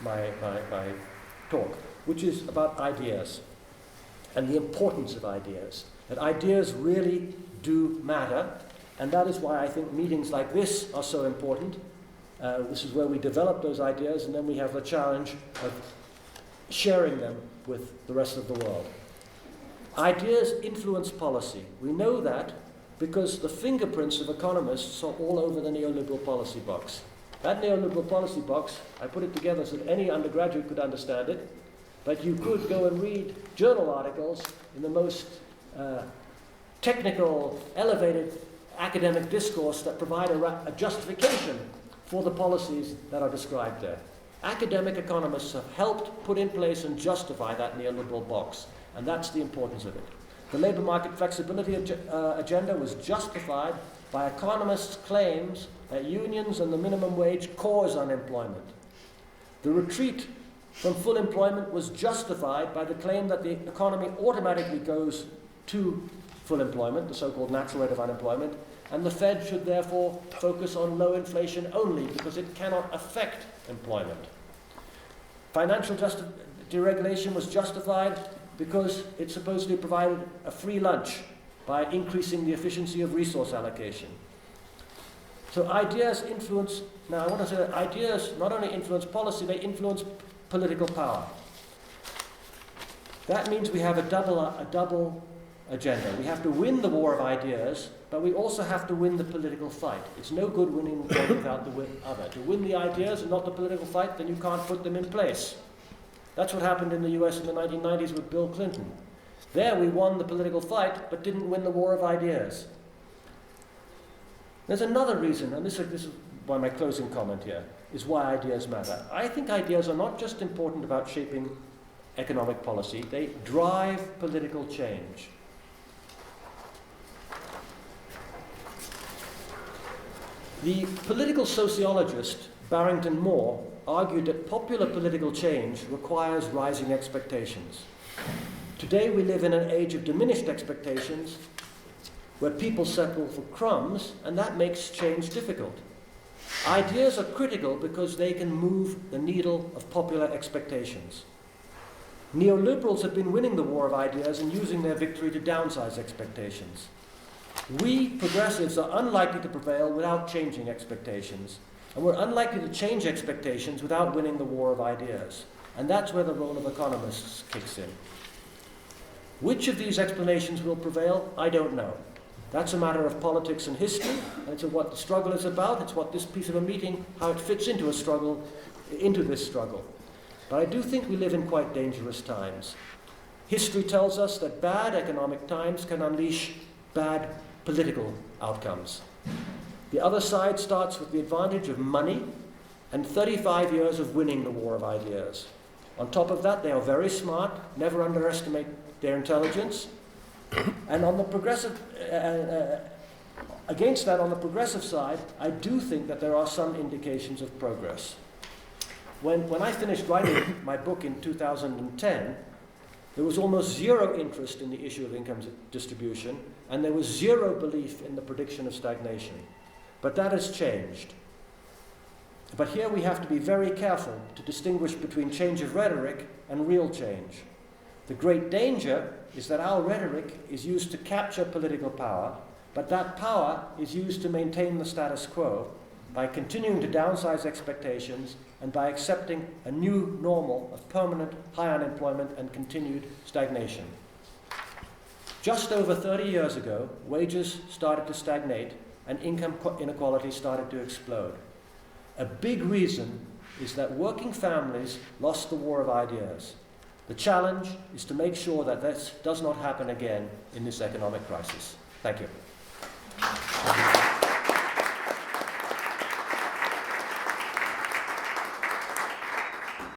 my talk, which is about ideas and the importance of ideas. That ideas really do matter, and that is why I think meetings like this are so important. This is where we develop those ideas, and then we have the challenge of sharing them with the rest of the world. Ideas influence policy. We know that because the fingerprints of economists are all over the neoliberal policy box. That neoliberal policy box, I put it together so that any undergraduate could understand it, but you could go and read journal articles in the most technical, elevated academic discourse that provide a justification for the policies that are described there. Academic economists have helped put in place and justify that neoliberal box, and that's the importance of it. The labour market flexibility agenda was justified by economists' claims that unions and the minimum wage cause unemployment. The retreat from full employment was justified by the claim that the economy automatically goes to full employment, the so-called natural rate of unemployment, and the Fed should therefore focus on low inflation only because it cannot affect employment. Financial deregulation was justified because it supposedly provided a free lunch by increasing the efficiency of resource allocation. So ideas influence, now I want to say that ideas not only influence policy, they influence political power. That means we have a double agenda. We have to win the war of ideas, but we also have to win the political fight. It's no good winning one without the other. To win the ideas and not the political fight, then you can't put them in place. That's what happened in the US in the 1990s with Bill Clinton. There we won the political fight, but didn't win the war of ideas. There's another reason, and this is why my closing comment here, is why ideas matter. I think ideas are not just important about shaping economic policy, they drive political change. The political sociologist Barrington Moore argued that popular political change requires rising expectations. Today we live in an age of diminished expectations where people settle for crumbs, and that makes change difficult. Ideas are critical because they can move the needle of popular expectations. Neoliberals have been winning the war of ideas and using their victory to downsize expectations. We progressives are unlikely to prevail without changing expectations, and we're unlikely to change expectations without winning the war of ideas. And that's where the role of economists kicks in. Which of these explanations will prevail? I don't know. That's a matter of politics and history, and it's what the struggle is about. It's what this piece of a meeting, how it fits into this struggle. But I do think we live in quite dangerous times. History tells us that bad economic times can unleash bad political outcomes. The other side starts with the advantage of money and 35 years of winning the war of ideas. On top of that, they are very smart, never underestimate their intelligence. And on the progressive, against that, on the progressive side, I do think that there are some indications of progress. When I finished writing my book in 2010, there was almost zero interest in the issue of income distribution, and there was zero belief in the prediction of stagnation. But that has changed. But here we have to be very careful to distinguish between change of rhetoric and real change. The great danger is that our rhetoric is used to capture political power, but that power is used to maintain the status quo by continuing to downsize expectations and by accepting a new normal of permanent high unemployment and continued stagnation. Just over 30 years ago, wages started to stagnate and income inequality started to explode. A big reason is that working families lost the war of ideas. The challenge is to make sure that this does not happen again in this economic crisis. Thank you.